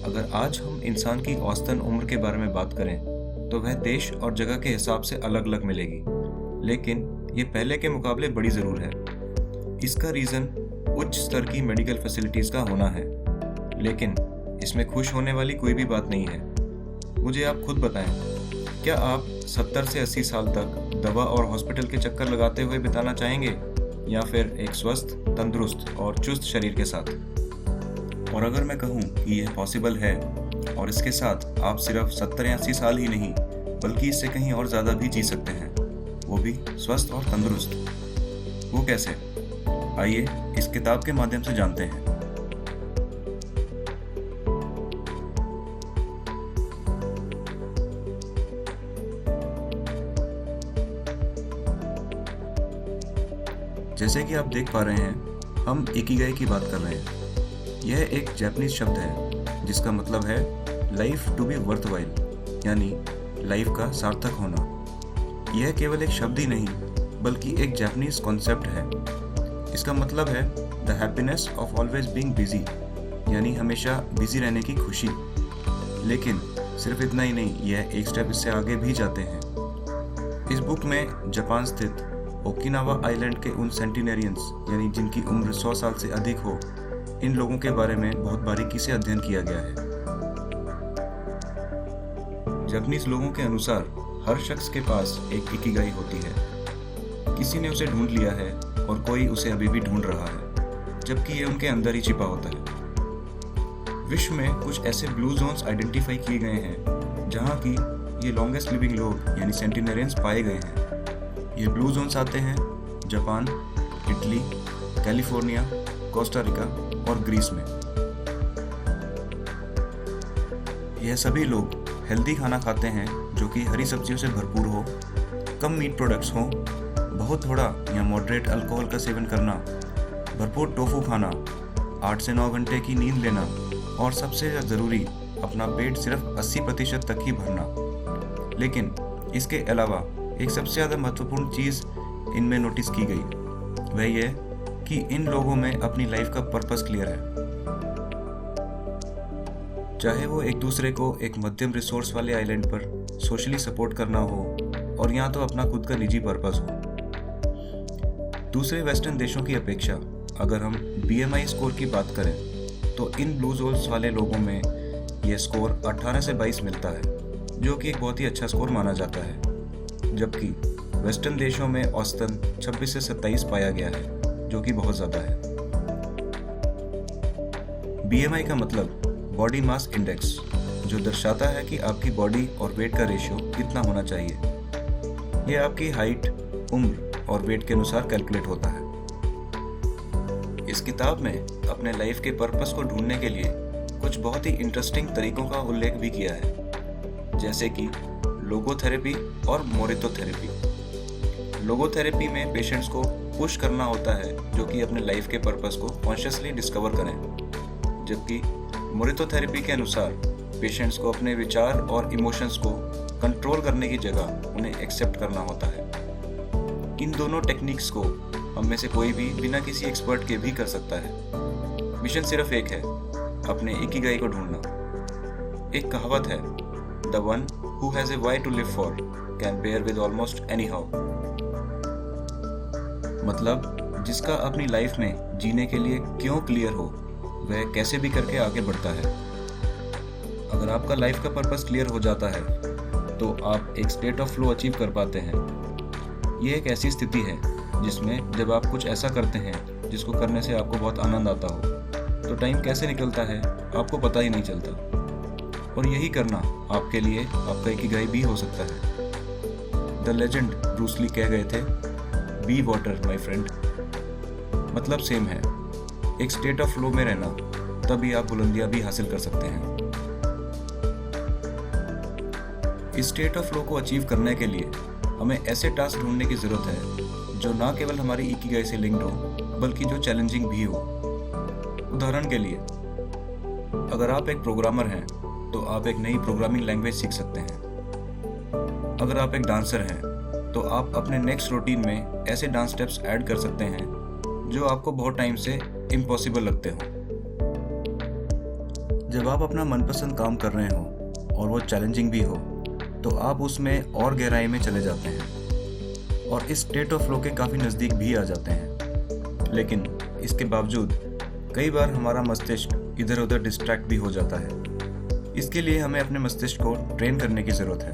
अगर आज हम इंसान की औसतन उम्र के बारे में बात करें तो वह देश और जगह के हिसाब से अलग अलग मिलेगी, लेकिन ये पहले के मुकाबले बड़ी ज़रूर है। इसका रीज़न उच्च स्तर की मेडिकल फैसिलिटीज़ का होना है, लेकिन इसमें खुश होने वाली कोई भी बात नहीं है। मुझे आप खुद बताएं, क्या आप 70 से 80 साल तक दवा और हॉस्पिटल के चक्कर लगाते हुए बिताना चाहेंगे, या फिर एक स्वस्थ, तंदुरुस्त और चुस्त शरीर के साथ? और अगर मैं कहूँ कि यह पॉसिबल है और इसके साथ आप सिर्फ 70 या 80 साल ही नहीं बल्कि इससे कहीं और ज़्यादा भी जी सकते हैं, वो भी स्वस्थ और तंदुरुस्त, वो कैसे? आइए इस किताब के माध्यम से जानते हैं। जैसे कि आप देख पा रहे हैं, हम इकिगाई की बात कर रहे हैं। यह एक जापानीज शब्द है जिसका मतलब है लाइफ टू बी वर्थवाइल, यानी लाइफ का सार्थक होना। यह केवल एक शब्द ही नहीं बल्कि एक जापानीज कॉन्सेप्ट है। इसका मतलब है the happiness of always being busy, यानी हमेशा बिजी रहने की खुशी। लेकिन सिर्फ इतना ही नहीं, यह एक स्टेप इससे आगे भी जाते हैं। इस बुक में जापान स्थित ओकिनावा आइलैंड के उन सेंटिनेरियंस, यानी जिनकी उम्र 100 साल से अधिक हो, इन लोगों के बारे में बहुत बारीकी से अध्ययन किया गया है। जापानीज लोगों के अनुसार हर शख्स के पास एक इकिगाई होती है। किसी ने उसे ढूंढ लिया है और कोई उसे अभी भी ढूंढ रहा है, जबकि ये उनके अंदर ही छिपा होता है। विश्व में कुछ ऐसे ब्लू जोन्स आइडेंटिफाई किए गए हैं जहाँ की ये लॉन्गेस्ट लिविंग लोग यानी सेंटिनेरियंस पाए गए हैं। ये ब्लू जोन्स आते हैं Japan, Italy, California, Costa Rica और ग्रीस में। यह सभी लोग हेल्दी खाना खाते हैं जो कि हरी सब्जियों से भरपूर हो, कम मीट प्रोडक्ट्स हो, बहुत थोड़ा या मॉडरेट अल्कोहल का सेवन करना, भरपूर टोफू खाना, 8 से 9 घंटे की नींद लेना और सबसे ज़रूरी अपना पेट सिर्फ 80% तक ही भरना। लेकिन इसके अलावा एक सबसे ज़्यादा महत्वपूर्ण चीज़ इनमें नोटिस की गई, वह यह कि इन लोगों में अपनी लाइफ का पर्पस क्लियर है। चाहे वो एक दूसरे को एक मध्यम रिसोर्स वाले आइलैंड पर सोशली सपोर्ट करना हो और या तो अपना खुद का निजी पर्पस हो। दूसरे वेस्टर्न देशों की अपेक्षा अगर हम BMI स्कोर की बात करें तो इन ब्लू जोन्स वाले लोगों में यह स्कोर 18 से 22 मिलता है, जो कि एक बहुत ही अच्छा स्कोर माना जाता है, जबकि वेस्टर्न देशों में औसतन 26 से 27 पाया गया है, जो कि बहुत ज़्यादा है। BMI का मतलब बॉडी मास इंडेक्स, जो दर्शाता है कि आपकी बॉडी और वेट का रेशियो कितना होना चाहिए। यह आपकी हाइट, उम्र और वेट के अनुसार कैलकुलेट होता है। इस किताब में अपने लाइफ के पर्पस को ढूंढने के लिए कुछ बहुत ही इंटरेस्टिंग तरीकों का उल्लेख भी किया है, जैसे कि लोगोथेरेपी और मोरिथोथेरेपी। लोगोथेरेपी में पेशेंट्स को पुश करना होता है जो कि अपने लाइफ के पर्पस को कॉन्शियसली डिस्कवर करें, जबकि मोरिथोथेरेपी के अनुसार पेशेंट्स को अपने विचार और इमोशंस को कंट्रोल करने की जगह उन्हें एक्सेप्ट करना होता है। इन दोनों टेक्निक्स को हम में से कोई भी बिना किसी एक्सपर्ट के भी कर सकता है। मिशन सिर्फ एक है, अपने इकिगाई को ढूंढना। एक कहावत है, the one who has a why to live for can bear with almost any how. मतलब जिसका अपनी लाइफ में जीने के लिए क्यों क्लियर हो, वह कैसे भी करके आगे बढ़ता है। अगर आपका लाइफ का पर्पस क्लियर हो जाता है तो आप एक स्टेट ऑफ फ्लो अचीव कर पाते हैं। ये एक ऐसी स्थिति है जिसमें जब आप कुछ ऐसा करते हैं जिसको करने से आपको बहुत आनंद आता हो, तो टाइम कैसे निकलता है आपको पता ही नहीं चलता। और यही करना आपके लिए आपका इकिगाई भी हो सकता है। द लेजेंड ब्रूस ली कह गए थे, बी वाटर माई फ्रेंड। मतलब सेम है, एक स्टेट ऑफ फ्लो में रहना, तभी आप बुलंदियां भी हासिल कर सकते हैं। इस स्टेट ऑफ फ्लो को अचीव करने के लिए हमें ऐसे टास्क ढूंढने की जरूरत है जो ना केवल हमारी इकिगाई से लिंक्ड हो बल्कि जो चैलेंजिंग भी हो। उदाहरण के लिए, अगर आप एक प्रोग्रामर हैं तो आप एक नई प्रोग्रामिंग लैंग्वेज सीख सकते हैं। अगर आप एक डांसर हैं तो आप अपने नेक्स्ट रूटीन में ऐसे डांस स्टेप्स ऐड कर सकते हैं जो आपको बहुत टाइम से इम्पॉसिबल लगते हो। जब आप अपना मनपसंद काम कर रहे हो और वो चैलेंजिंग भी हो, तो आप उसमें और गहराई में चले जाते हैं और इस स्टेट ऑफ फ्लो के काफ़ी नज़दीक भी आ जाते हैं। लेकिन इसके बावजूद कई बार हमारा मस्तिष्क इधर उधर डिस्ट्रैक्ट भी हो जाता है। इसके लिए हमें अपने मस्तिष्क को ट्रेन करने की ज़रूरत है।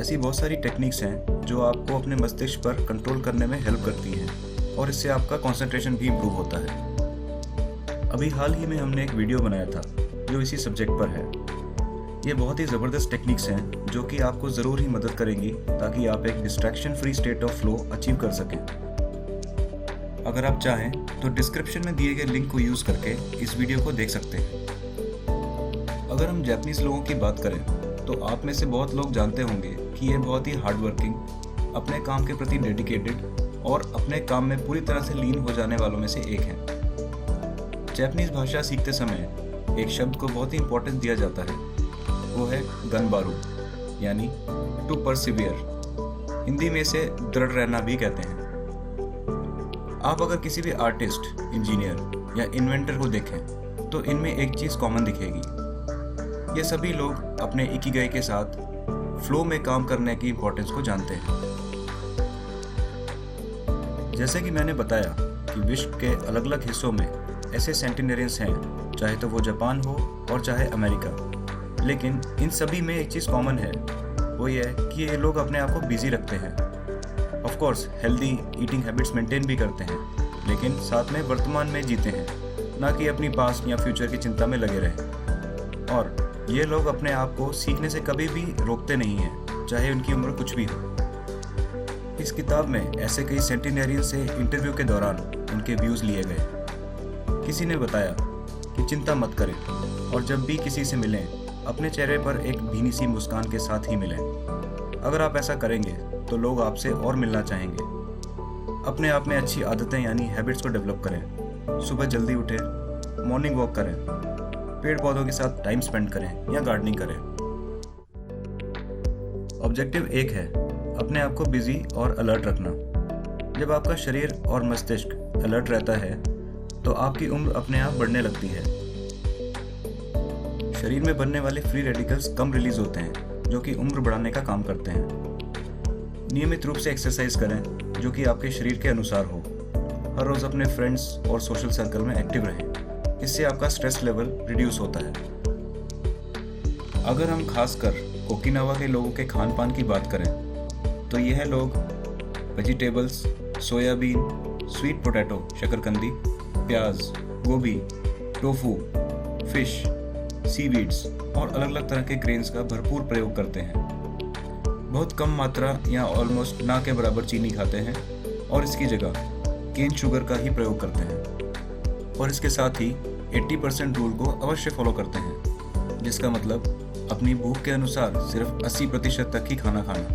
ऐसी बहुत सारी टेक्निक्स हैं जो आपको अपने मस्तिष्क पर कंट्रोल करने में हेल्प करती हैं और इससे आपका कंसंट्रेशन भी इम्प्रूव होता है। अभी हाल ही में हमने एक वीडियो बनाया था जो इसी सब्जेक्ट पर है। ये बहुत ही ज़बरदस्त टेक्निक्स हैं जो कि आपको ज़रूर ही मदद करेंगी ताकि आप एक distraction free state of flow achieve कर सकें। अगर आप चाहें तो डिस्क्रिप्शन में दिए गए लिंक को यूज़ करके इस वीडियो को देख सकते हैं। अगर हम जापानीज़ लोगों की बात करें तो आप में से बहुत लोग जानते होंगे कि ये बहुत ही हार्ड वर्किंग, अपने काम के प्रति डेडिकेटेड और अपने काम में पूरी तरह से लीन हो जाने वालों में से एक हैं। जापानीज़ भाषा सीखते समय एक शब्द को बहुत ही इंपॉर्टेंस दिया जाता है, वो है गनबारू, यानी टू परसिवियर। हिंदी में इसे दृढ़ रहना भी कहते हैं। आप अगर किसी भी आर्टिस्ट, इंजीनियर या इन्वेंटर को देखें तो इनमें एक चीज़ कॉमन दिखेगी। ये सभी लोग अपने इकिगाई के साथ फ्लो में काम करने की इम्पोर्टेंस को जानते हैं। जैसे कि मैंने बताया कि विश्व के अलग अलग हिस्सों में ऐसे सेंटिनेरियंस हैं, चाहे तो वो जापान हो और चाहे अमेरिका, लेकिन इन सभी में एक चीज़ कॉमन है, वो ये है कि ये लोग अपने आप को बिजी रखते हैं। Of course healthy eating habits maintain भी करते हैं, लेकिन साथ में वर्तमान में जीते हैं, ना कि अपनी पास्ट या फ्यूचर की चिंता में लगे रहें। और ये लोग अपने आप को सीखने से कभी भी रोकते नहीं हैं, चाहे उनकी उम्र कुछ भी हो। इस किताब में ऐसे कई सेंटिनेरियन से इंटरव्यू के दौरान उनके व्यूज़ लिए गए। किसी ने बताया कि चिंता मत करें और जब भी किसी से मिलें अपने चेहरे पर एक भीनी सी मुस्कान के साथ ही मिलें। अगर आप ऐसा करेंगे तो लोग आपसे और मिलना चाहेंगे। अपने आप में अच्छी आदतें यानी हैबिट्स को डेवलप करें। सुबह जल्दी उठें, मॉर्निंग वॉक करें, पेड़ पौधों के साथ टाइम स्पेंड करें या गार्डनिंग करें। ऑब्जेक्टिव एक है, अपने आप को बिजी और अलर्ट रखना। जब आपका शरीर और मस्तिष्क अलर्ट रहता है तो आपकी उम्र अपने आप बढ़ने लगती है। शरीर में बनने वाले फ्री रेडिकल्स कम रिलीज होते हैं जो कि उम्र बढ़ाने का काम करते हैं। नियमित रूप से एक्सरसाइज करें जो कि आपके शरीर के अनुसार हो। हर रोज़ अपने फ्रेंड्स और सोशल सर्कल में एक्टिव रहें, इससे आपका स्ट्रेस लेवल रिड्यूस होता है। अगर हम खासकर ओकिनावा के लोगों के खान पान की बात करें तो यह लोग वेजिटेबल्स, सोयाबीन, स्वीट पोटैटो शकरकंदी, प्याज, गोभी, टोफू, फिश, सीवीड्स और अलग अलग तरह के ग्रेन्स का भरपूर प्रयोग करते हैं। बहुत कम मात्रा या ऑलमोस्ट ना के बराबर चीनी खाते हैं और इसकी जगह केन शुगर का ही प्रयोग करते हैं। और इसके साथ ही 80% रूल को अवश्य फॉलो करते हैं, जिसका मतलब अपनी भूख के अनुसार सिर्फ 80% तक ही खाना खाना।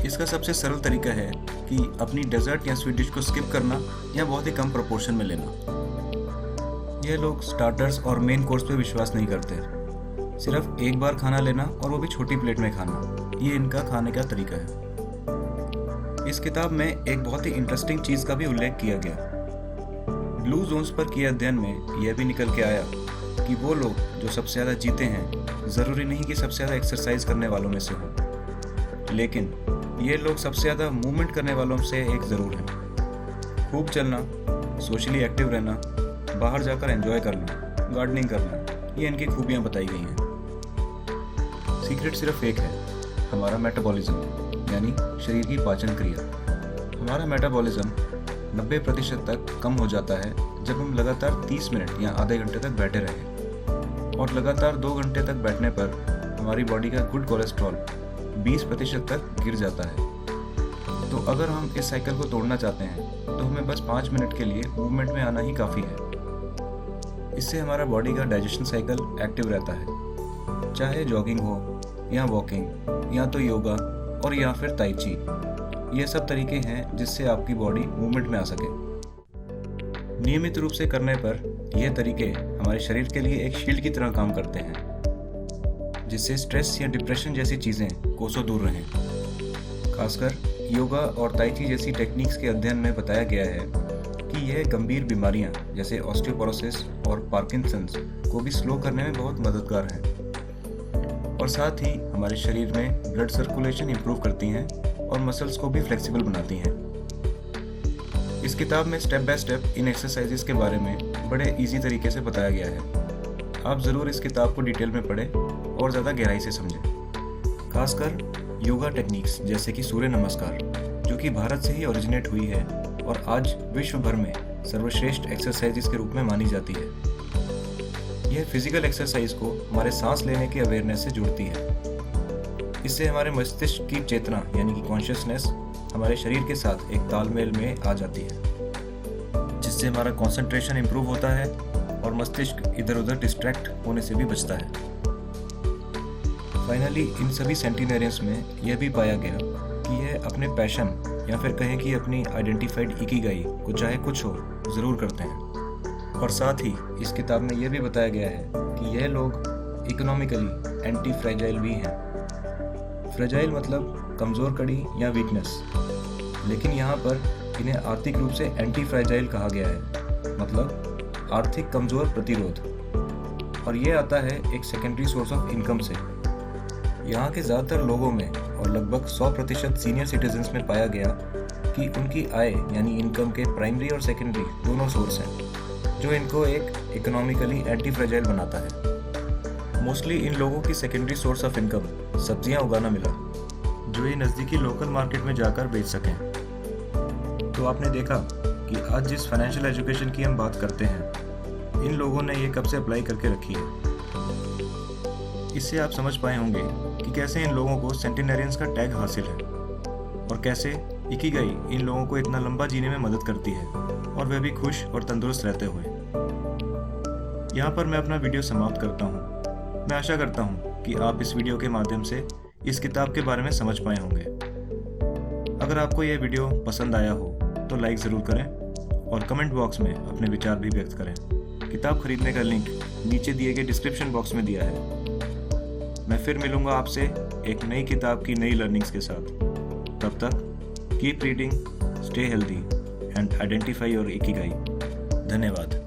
इसका सबसे सरल तरीका है कि अपनी डेजर्ट या स्वीट डिश को स्किप करना या बहुत ही कम प्रोपोर्शन में लेना। यह लोग स्टार्टर्स और मेन कोर्स पे विश्वास नहीं करते, सिर्फ एक बार खाना लेना और वो भी छोटी प्लेट में खाना, ये इनका खाने का तरीका है। इस किताब में एक बहुत ही इंटरेस्टिंग चीज़ का भी उल्लेख किया गया। ब्लू जोन्स पर किए अध्ययन में यह भी निकल के आया कि वो लोग जो सबसे ज़्यादा जीते हैं ज़रूरी नहीं कि सबसे ज़्यादा एक्सरसाइज करने वालों में से हो, लेकिन ये लोग सबसे ज़्यादा मूवमेंट करने वालों से एक ज़रूर हैं। खूब चलना, सोशली एक्टिव रहना, बाहर जाकर एंजॉय करना, गार्डनिंग करना, ये इनकी खूबियाँ बताई गई हैं। सीक्रेट सिर्फ एक है, हमारा मेटाबॉलिज्म यानी शरीर की पाचन क्रिया। हमारा मेटाबॉलिज्म 90% तक कम हो जाता है जब हम लगातार 30 मिनट या आधे घंटे तक बैठे रहें, और लगातार 2 घंटे तक बैठने पर हमारी बॉडी का गुड कोलेस्ट्रॉल 20% तक गिर जाता है। तो अगर हम इस साइकिल को तोड़ना चाहते हैं तो हमें बस 5 मिनट के लिए मूवमेंट में आना ही काफ़ी है। इससे हमारा बॉडी का डाइजेशन साइकिल एक्टिव रहता है, चाहे जॉगिंग हो या वॉकिंग या तो योगा और या फिर ताई ची। ये सब तरीके हैं जिससे आपकी बॉडी मूवमेंट में आ सके। नियमित रूप से करने पर यह तरीके हमारे शरीर के लिए एक शील्ड की तरह काम करते हैं, जिससे स्ट्रेस या डिप्रेशन जैसी चीज़ें कोसों दूर रहें। खासकर योगा और ताई ची जैसी टेक्निक्स के अध्ययन में बताया गया है कि यह गंभीर बीमारियां जैसे ऑस्टियोपोरोसिस और पार्किंसंस को भी स्लो करने में बहुत मददगार हैं और साथ ही हमारे शरीर में ब्लड सर्कुलेशन इंप्रूव करती हैं और मसल्स को भी फ्लेक्सिबल बनाती हैं। इस किताब में step by step in exercises के बारे में बड़े इजी तरीके से बताया गया है। आप ज़रूर इस किताब को डिटेल में पढ़ें और ज़्यादा गहराई से समझें। खासकर योगा टेक्निक्स जैसे कि सूर्य नमस्कार, जो कि भारत से ही ओरिजिनेट हुई है और आज विश्व भर में सर्वश्रेष्ठ एक्सरसाइजेस के रूप में मानी जाती है। यह फिजिकल एक्सरसाइज को हमारे सांस लेने के अवेयरनेस से जोड़ती है। इससे हमारे मस्तिष्क की चेतना यानी कि कॉन्शियसनेस हमारे शरीर के साथ एक तालमेल में आ जाती है, जिससे हमारा कंसंट्रेशन इंप्रूव होता है और मस्तिष्क इधर उधर डिस्ट्रैक्ट होने से भी बचता है। फाइनली इन सभी सेंटिनेरियंस में यह भी पाया गया कि यह अपने पैशन या फिर कहें कि अपनी आइडेंटिफाइड इकिगाई को चाहे कुछ हो ज़रूर करते हैं। और साथ ही इस किताब में यह भी बताया गया है कि यह लोग इकोनॉमिकली एंटी फ्रेजाइल भी हैं। फ्रेजाइल मतलब कमज़ोर कड़ी या वीकनेस, लेकिन यहाँ पर इन्हें आर्थिक रूप से एंटी फ्रेजाइल कहा गया है, मतलब आर्थिक कमज़ोर प्रतिरोध। और ये आता है एक सेकेंडरी सोर्स ऑफ इनकम से। यहाँ के ज़्यादातर लोगों में और लगभग 100% सीनियर सिटीजन्स में पाया गया कि उनकी आय यानी इनकम के प्राइमरी और सेकेंडरी दोनों सोर्स हैं, जो इनको एक इकोनॉमिकली एंटी फ्रेजाइल बनाता है। मोस्टली इन लोगों की सेकेंडरी सोर्स ऑफ इनकम सब्जियां उगाना मिला, जो ये नज़दीकी लोकल मार्केट में जाकर बेच सकें। तो आपने देखा कि आज जिस फाइनेंशियल एजुकेशन की हम बात करते हैं, इन लोगों ने ये कब से अप्लाई करके रखी है। इससे आप समझ पाए होंगे कि कैसे इन लोगों को सेंटिनेरियंस का टैग हासिल है और कैसे इकिगाई इन लोगों को इतना लंबा जीने में मदद करती है और वह भी खुश और तंदुरुस्त रहते हुए। यहाँ पर मैं अपना वीडियो समाप्त करता हूँ। मैं आशा करता हूँ कि आप इस वीडियो के माध्यम से इस किताब के बारे में समझ पाए होंगे। अगर आपको यह वीडियो पसंद आया हो तो लाइक ज़रूर करें और कमेंट बॉक्स में अपने विचार भी व्यक्त करें। किताब खरीदने का लिंक नीचे दिए गए डिस्क्रिप्शन बॉक्स में दिया है। मैं फिर मिलूंगा आपसे एक नई किताब की नई लर्निंग्स के साथ। तब तक keep reading, stay healthy and identify your Ikigai. धन्यवाद।